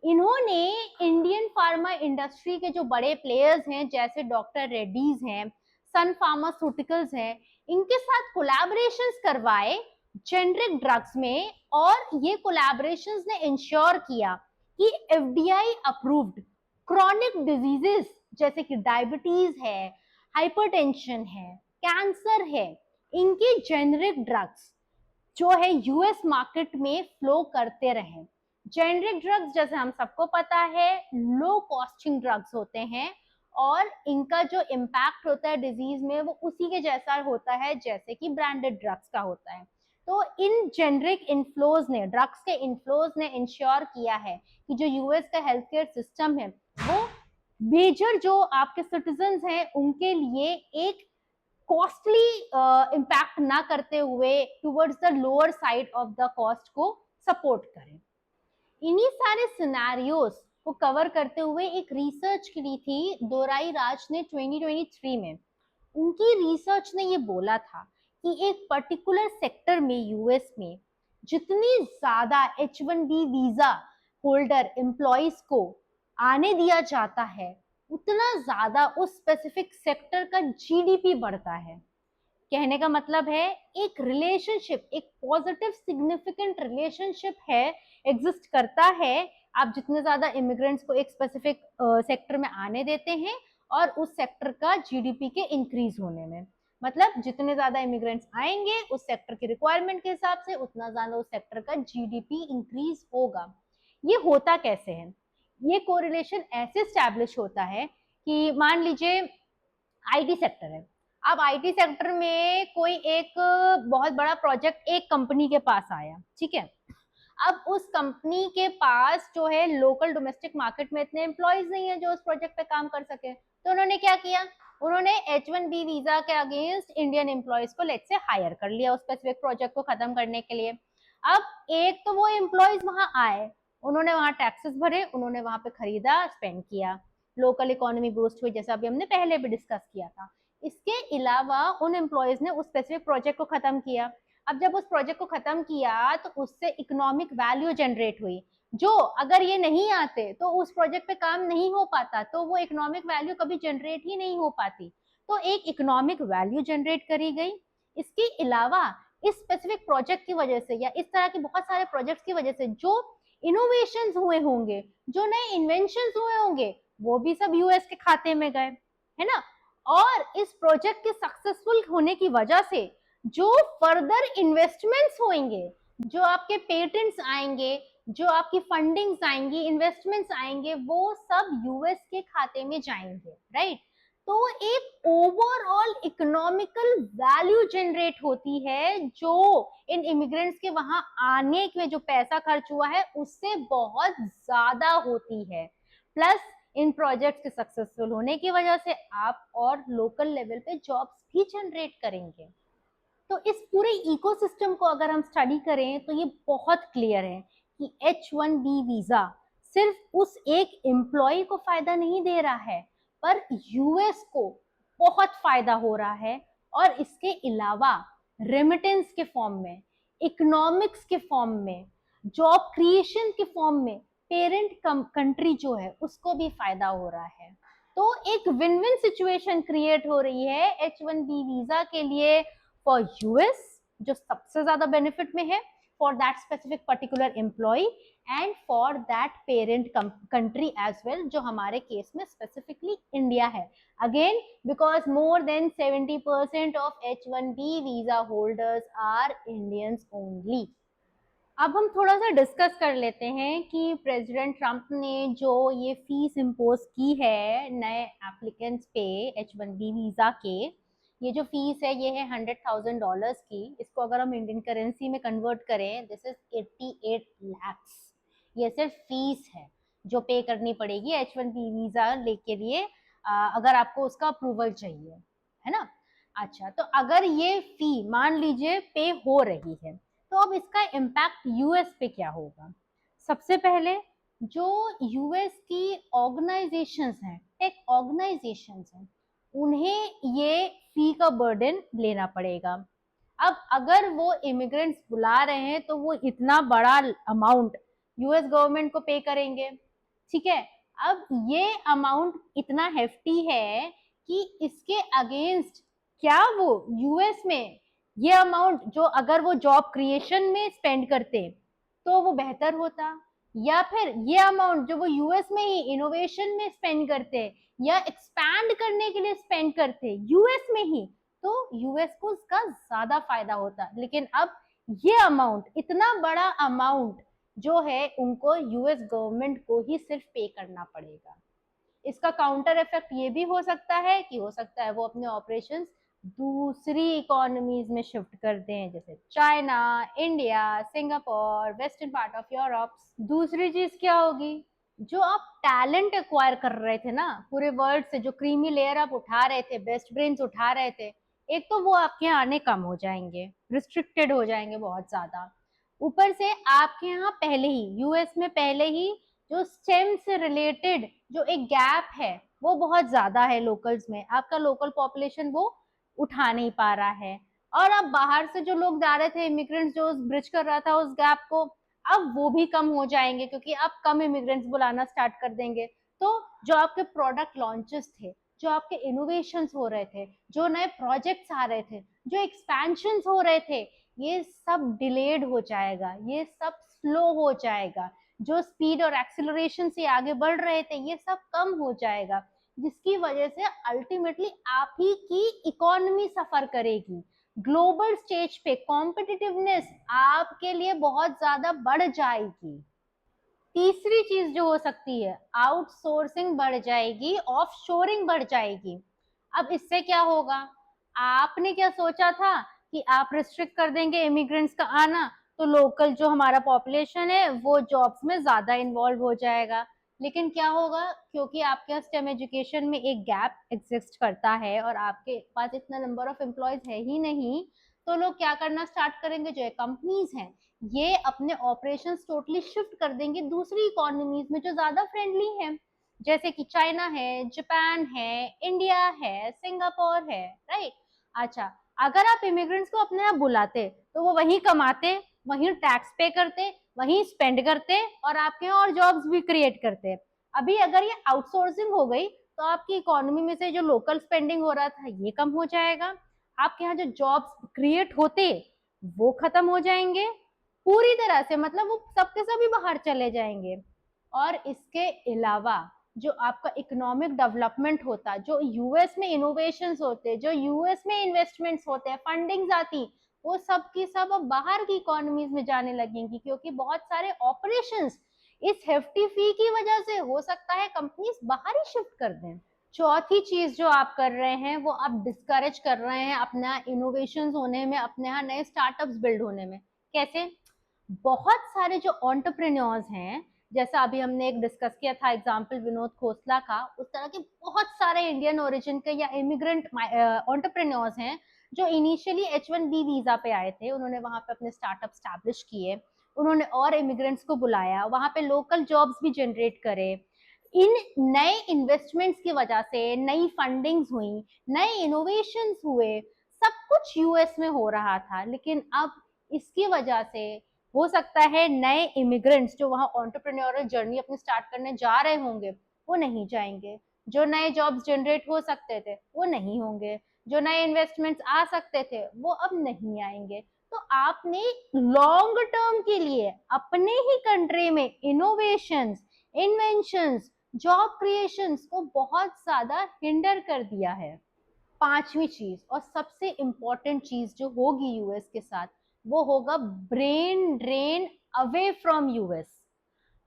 इन्होंने इंडियन फार्मा इंडस्ट्री के जो बड़े प्लेयर्स हैं जैसे डॉक्टर रेड्डीज हैं, सन फार्मास्यूटिकल्स हैं, इनके साथ कोलैबोरेशंस करवाए जेनरिक ड्रग्स में, और ये कोलैबोरेशंस ने इंश्योर किया कि एफडीआई अप्रूव्ड क्रॉनिक डिजीजेस जैसे कि डायबिटीज है, हाइपरटेंशन है, कैंसर है, इनके जेनरिक ड्रग्स जो है यूएस मार्केट में फ्लो करते रहे। जेनरिक ड्रग्स जैसे हम सबको पता है लो कॉस्टिंग ड्रग्स होते हैं, और इनका जो इम्पैक्ट होता है डिजीज में वो उसी के जैसा होता है जैसे कि ब्रांडेड ड्रग्स का होता है। तो इन जेनरिक इनफ्लोज ने, ड्रग्स के इनफ्लोज ने इंश्योर किया है कि जो यूएस का हेल्थ केयर सिस्टम है वो मेजर जो आपके सिटीजन्स हैं उनके लिए एक कॉस्टली इम्पैक्ट ना करते हुए towards the lower side of the cost को सपोर्ट करें। इन्हीं सारे सिनेरियोज को कवर करते हुए एक रिसर्च की थी दोराई राज ने 2023 में। उनकी रिसर्च ने ये बोला था कि एक पर्टिकुलर सेक्टर में यूएस में जितनी ज्यादा H1B वीजा होल्डर एम्प्लॉइज को आने दिया जाता है, उतना ज्यादा उस स्पेसिफिक सेक्टर का जीडीपी बढ़ता है। कहने का मतलब है एक रिलेशनशिप, एक पॉजिटिव सिग्निफिकेंट रिलेशनशिप है, एग्जिस्ट करता है। आप जितने ज्यादा इमिग्रेंट्स को एक स्पेसिफिक सेक्टर में आने देते हैं और उस सेक्टर का जीडीपी के इंक्रीज होने में, मतलब जितने ज्यादा इमिग्रेंट्स आएंगे उस सेक्टर की रिक्वायरमेंट के हिसाब से उतना ज्यादा उस सेक्टर का जीडीपी इंक्रीज होगा। ये होता कैसे है? ये कोरिलेशन ऐसे स्टैब्लिश होता है कि मान लीजिए आईटी सेक्टर है। अब आईटी सेक्टर में कोई एक बहुत बड़ा प्रोजेक्ट एक कंपनी के पास आया, ठीक है। अब उस कंपनी के पास जो है लोकल डोमेस्टिक मार्केट में इतने एम्प्लॉयज नहीं है जो उस प्रोजेक्ट पे काम कर सके, तो उन्होंने क्या किया? उन्होंने H1B वीजा के अगेंस्ट इंडियन एम्प्लॉयज को लेट से हायर कर लिया उस स्पेसिफिक प्रोजेक्ट को खत्म करने के लिए। अब एक तो वो एम्प्लॉयज वहां आए, उन्होंने वहां टैक्सेस भरे, उन्होंने वहां पे खरीदा, स्पेंड किया, लोकल इकोनॉमी बूस्ट हुई जैसा अभी हमने पहले भी डिस्कस किया था। इसके अलावा उन एम्प्लॉयज ने उस स्पेसिफिक प्रोजेक्ट को खत्म किया। अब जब उस प्रोजेक्ट को खत्म किया तो उससे इकोनॉमिक वैल्यू जनरेट हुई, जो अगर ये नहीं आते तो उस प्रोजेक्ट पे काम नहीं हो पाता, तो वो इकोनॉमिक वैल्यू कभी जनरेट ही नहीं हो पाती। तो एक इकोनॉमिक वैल्यू जनरेट करी गई। इसके अलावा इस स्पेसिफिक प्रोजेक्ट की वजह से या इस तरह के बहुत सारे प्रोजेक्ट्स की वजह से जो इनोवेशंस हुए होंगे, जो नए इन्वेंशंस हुए होंगे, वो भी सब यूएस के खाते में गए, है ना। और इस प्रोजेक्ट के सक्सेसफुल होने की वजह से जो फर्दर इन्वेस्टमेंट्स होंगे, जो आपके पेटेंट्स आएंगे, जो आपकी फंडिंग्स आएंगी, इन्वेस्टमेंट्स आएंगे, वो सब यूएस के खाते में जाएंगे, राइट। तो एक ओवरऑल इकोनॉमिकल वैल्यू जनरेट होती है जो इन इमिग्रेंट्स के वहां आने में जो पैसा खर्च हुआ है उससे बहुत ज्यादा होती है। प्लस इन प्रोजेक्ट्स के सक्सेसफुल होने की वजह से आप और लोकल लेवल पे जॉब्स भी जनरेट करेंगे। तो इस पूरे इकोसिस्टम को अगर हम स्टडी करें तो ये बहुत क्लियर है कि H1B वीजा सिर्फ उस एक एम्प्लॉय को फायदा नहीं दे रहा है, पर यूएस को बहुत फायदा हो रहा है। और इसके अलावा रेमिटेंस के फॉर्म में, इकोनॉमिक्स के फॉर्म में, जॉब क्रिएशन के फॉर्म में पेरेंट कंट्री जो है उसको भी फायदा हो रहा है। तो एक विन विन सिचुएशन क्रिएट हो रही है H1B वीजा के लिए फॉर यूएस, जो सबसे ज्यादा बेनिफिट में है, for that specific particular employ and for that parent country as well, जो हमारे केस में स्पेसिफिकली इंडिया है। Again because more than 70% of H1B visa holders are Indians only. अब हम थोड़ा सा डिस्कस कर लेते हैं कि प्रेसिडेंट ट्रंप ने जो ये फीस इम्पोज की है नए एप्लीकेंट्स पे H1B वीजा के, ये जो फीस है ये है $100,000 की। इसको अगर हम इंडियन करेंसी में कन्वर्ट करें, दिस इज 88 lakhs। ये सिर्फ फीस है जो पे करनी पड़ेगी H1B वीजा लेके लिए, अगर आपको उसका अप्रूवल चाहिए, है ना। अच्छा, तो अगर ये फी मान लीजिए पे हो रही है, तो अब इसका इम्पैक्ट यूएस पे क्या होगा। सबसे पहले जो यूएस की ऑर्गेनाइजेशंस हैं, टेक ऑर्गेनाइजेशंस हैं, उन्हें ये फी का बर्डन लेना पड़ेगा। अब अगर वो इमिग्रेंट्स बुला रहे हैं तो वो इतना बड़ा अमाउंट यूएस गवर्नमेंट को पे करेंगे, ठीक है। अब ये अमाउंट इतना हेफ्टी है कि इसके अगेंस्ट क्या वो यूएस में ये अमाउंट जो अगर वो जॉब क्रिएशन में स्पेंड करते तो वो बेहतर होता, या फिर ये अमाउंट जो वो यूएस में ही इनोवेशन में स्पेंड करते या एक्सपैंड करने के लिए स्पेंड करते यूएस में ही, तो यूएस को उसका ज्यादा फायदा होता। लेकिन अब ये अमाउंट, इतना बड़ा अमाउंट जो है, उनको यूएस गवर्नमेंट को ही सिर्फ पे करना पड़ेगा। इसका काउंटर इफेक्ट ये भी हो सकता है कि हो सकता है वो अपने ऑपरेशंस दूसरी इकोनॉमीज में शिफ्ट कर दें, जैसे China, India, Singapore, western part of Europe. दूसरी चीज क्या होगी, जो आप टैलेंट एक्वायर कर रहे थे ना पूरे वर्ल्ड से, जो क्रीमी लेयर आप उठा रहे थे, बेस्ट ब्रेन्स उठा रहे थे, एक तो वो आपके यहाँ आने कम हो जाएंगे, रिस्ट्रिक्टेड हो जाएंगे बहुत ज्यादा। ऊपर से आपके यहाँ पहले ही यूएस में पहले ही जो स्टेम से रिलेटेड जो एक गैप है वो बहुत ज्यादा है लोकल्स में, आपका लोकल पॉपुलेशन वो उठा नहीं पा रहा है। और अब बाहर से जो लोग जा रहे थे, इमिग्रेंट्स जो ब्रिज कर रहा था उस गैप को, अब वो भी कम हो जाएंगे क्योंकि आप कम इमिग्रेंट्स बुलाना स्टार्ट कर देंगे। तो जो आपके प्रोडक्ट लॉन्चेस थे, जो आपके इनोवेशंस हो रहे थे, जो नए प्रोजेक्ट्स आ रहे थे, जो एक्सपेंशंस हो रहे थे, ये सब डिलेड हो जाएगा, ये सब स्लो हो जाएगा। जो स्पीड और एक्सिलरेशन से आगे बढ़ रहे थे ये सब कम हो जाएगा, जिसकी वजह से अल्टीमेटली आप ही की इकोनॉमी सफर करेगी। ग्लोबल स्टेज पे कॉम्पिटिटिवनेस आपके लिए बहुत ज्यादा बढ़ जाएगी। तीसरी चीज जो हो सकती है, आउटसोर्सिंग बढ़ जाएगी, ऑफशोरिंग बढ़ जाएगी। अब इससे क्या होगा, आपने क्या सोचा था कि आप रिस्ट्रिक्ट कर देंगे इमिग्रेंट्स का आना तो लोकल जो हमारा पॉपुलेशन है वो जॉब्स में ज्यादा इन्वॉल्व हो जाएगा। लेकिन क्या होगा, क्योंकि आपके यहाँ स्टेम एजुकेशन में एक गैप एग्जिस्ट करता है और आपके पास इतना नंबर ऑफ एम्प्लॉयज है ही नहीं, तो लोग क्या करना स्टार्ट करेंगे, जो कंपनीज हैं ये अपने ऑपरेशंस टोटली शिफ्ट कर देंगे दूसरी इकोनॉमीज में जो ज्यादा फ्रेंडली हैं, जैसे कि चाइना है, जापान है, इंडिया है, सिंगापुर है, राइट। अच्छा, अगर आप इमिग्रेंट्स को अपने यहाँ बुलाते तो वो वहीं कमाते, वहीं टैक्स पे करते, वहीं स्पेंड करते और आपके यहाँ और जॉब्स भी क्रिएट करते। अभी अगर ये आउटसोर्सिंग हो गई तो आपकी इकोनॉमी में से जो लोकल स्पेंडिंग हो रहा था ये कम हो जाएगा, आपके यहाँ जो जॉब्स क्रिएट होते वो खत्म हो जाएंगे पूरी तरह से, मतलब वो सबके सभी बाहर चले जाएंगे। और इसके अलावा जो आपका इकोनॉमिक डेवलपमेंट होता, जो यूएस में इनोवेशंस होते, जो यूएस में इन्वेस्टमेंट्स होते हैं, फंडिंग्स आती, वो सब की सब अब बाहर की इकोनॉमीज में जाने लगेंगी, क्योंकि बहुत सारे ऑपरेशंस इस हेफ्टी फी की वजह से हो सकता है कंपनीज बाहर ही शिफ्ट कर दें। चौथी चीज जो आप कर रहे हैं वो आप डिस्करेज कर रहे हैं अपना इनोवेशंस होने में, अपने यहाँ नए स्टार्टअप्स बिल्ड होने में। कैसे, बहुत सारे जो एंटरप्रेन्योर्स हैं जैसा अभी हमने एक डिस्कस किया था एग्जाम्पल विनोद खोसला का, उस तरह के बहुत सारे इंडियन ओरिजिन के या इमिग्रेंट एंटरप्रेन्योर्स हैं जो इनिशियली H1B वीजा पे आए थे, उन्होंने वहां पे अपने स्टार्टअप स्टैब्लिश किए, उन्होंने और इमिग्रेंट्स को बुलाया, वहां पे लोकल जॉब्स भी जनरेट करे। इन नए इन्वेस्टमेंट्स की वजह से नई फंडिंग्स हुई, नए इनोवेशंस हुए, सब कुछ यूएस में हो रहा था। लेकिन अब इसकी वजह से हो सकता है नए इमिग्रेंट्स जो वहां एंटरप्रेन्योरल जर्नी अपनी स्टार्ट करने जा रहे होंगे वो नहीं जाएंगे, जो नए जॉब्स जनरेट हो सकते थे वो नहीं होंगे, जो नए इन्वेस्टमेंट्स आ सकते थे वो अब नहीं आएंगे। तो आपने लॉन्ग टर्म के लिए अपने ही कंट्री में इनोवेशंस, इन्वेंशंस, जॉब क्रिएशंस को बहुत ज्यादा हिंडर कर दिया है। पांचवी चीज और सबसे इंपॉर्टेंट चीज जो होगी यूएस के साथ, वो होगा brain drain away from US.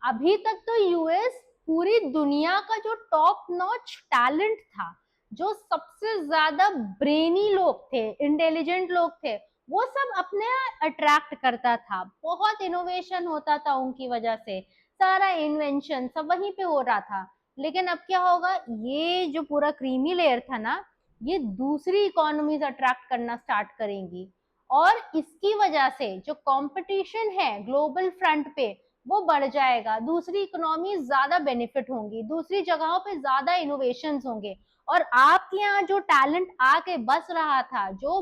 अभी तक तो यूएस पूरी दुनिया का जो टॉप नॉच टैलेंट था, जो सबसे ज्यादा ब्रेनी लोग थे, इंटेलिजेंट लोग थे, वो सब अपने अट्रैक्ट करता था, बहुत इनोवेशन होता था उनकी वजह से, सारा इन्वेंशन सब वहीं पे हो रहा था। लेकिन अब क्या होगा, ये जो पूरा क्रीमी लेयर था ना, ये दूसरी इकोनॉमीज अट्रैक्ट करना स्टार्ट करेंगी, और इसकी वजह से जो कंपटीशन है ग्लोबल फ्रंट पे वो बढ़ जाएगा, दूसरी इकोनॉमी ज्यादा बेनिफिट होंगी, दूसरी जगहों पे ज्यादा इनोवेशन होंगे, और आपके यहाँ जो टैलेंट आके बस रहा था, जो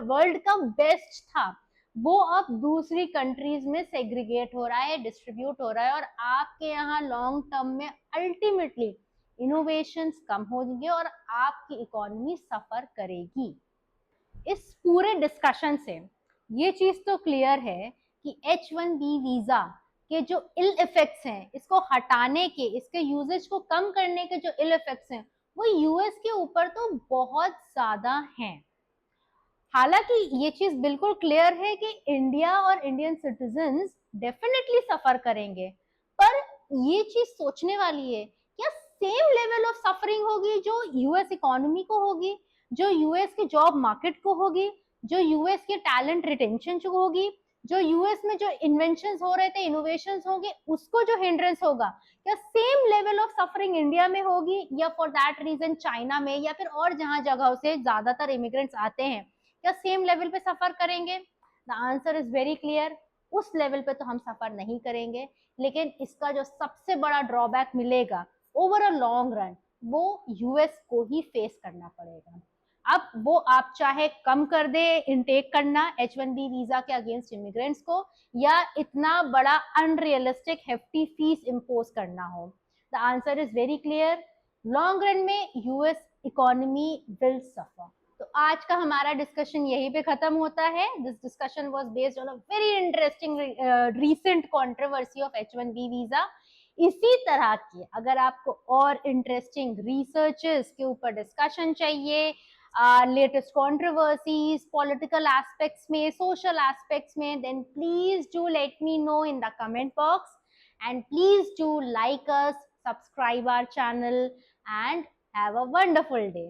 वर्ल्ड का बेस्ट था, वो अब दूसरी कंट्रीज में सेग्रीगेट हो रहा है, डिस्ट्रीब्यूट हो रहा है, और आपके यहाँ लॉन्ग टर्म में अल्टीमेटली इनोवेशंस कम होंगे और आपकी इकोनॉमी सफर करेगी। इस पूरे डिस्कशन से ये चीज तो क्लियर है कि H1B वीजा के जो इल इफेक्ट्स हैं, इसको हटाने के, इसके यूजेज को कम करने के जो इल इफेक्ट्स हैं, वो यूएस के ऊपर तो बहुत ज्यादा हैं। हालांकि ये चीज बिल्कुल क्लियर है कि इंडिया और इंडियन सिटीजन्स डेफिनेटली सफर करेंगे, पर ये चीज सोचने वाली है, क्या सेम लेवल ऑफ सफरिंग होगी जो यूएस इकोनॉमी को होगी, जो यूएस के जॉब मार्केट को होगी, जो यूएस के टैलेंट रिटेंशन को होगी, जो यूएस में जो इन्वेंशन हो रहे थे, इनोवेशन होंगे, उसको जो हिंड्रेंस होगा, क्या same level of suffering India में होगी, या फॉर दैट रीजन चाइना में, या फिर और जहां जगहों से ज्यादातर इमिग्रेंट्स आते हैं, क्या सेम लेवल पे सफर करेंगे? The answer is very clear, उस लेवल पे तो हम सफर नहीं करेंगे। लेकिन इसका जो सबसे बड़ा ड्रॉबैक मिलेगा ओवर अ लॉन्ग रन, वो यूएस को ही फेस करना पड़ेगा। अब वो आप चाहे कम कर दे इनटेक करना H1B वीजा के अगेंस्ट इमिग्रेंट्स को, या इतना बड़ा अनरियलिस्टिक हेफ्टी फीस इम्पोज करना हो, the answer is very clear, long run में यूएस इकोनॉमी विल सफर। तो आज का हमारा डिस्कशन यहीं पे खत्म होता है। This discussion was based on a very interesting recent controversy of H1B visa. इसी तरह की अगर आपको और इंटरेस्टिंग रिसर्चेस के ऊपर डिस्कशन चाहिए, लेटेस्ट कंट्रोवर्सीज, पॉलिटिकल एस्पेक्ट्स में, सोशल एस्पेक्ट्स में, then please do let me know in the comment box, and please do like us, subscribe our channel, and have a wonderful day.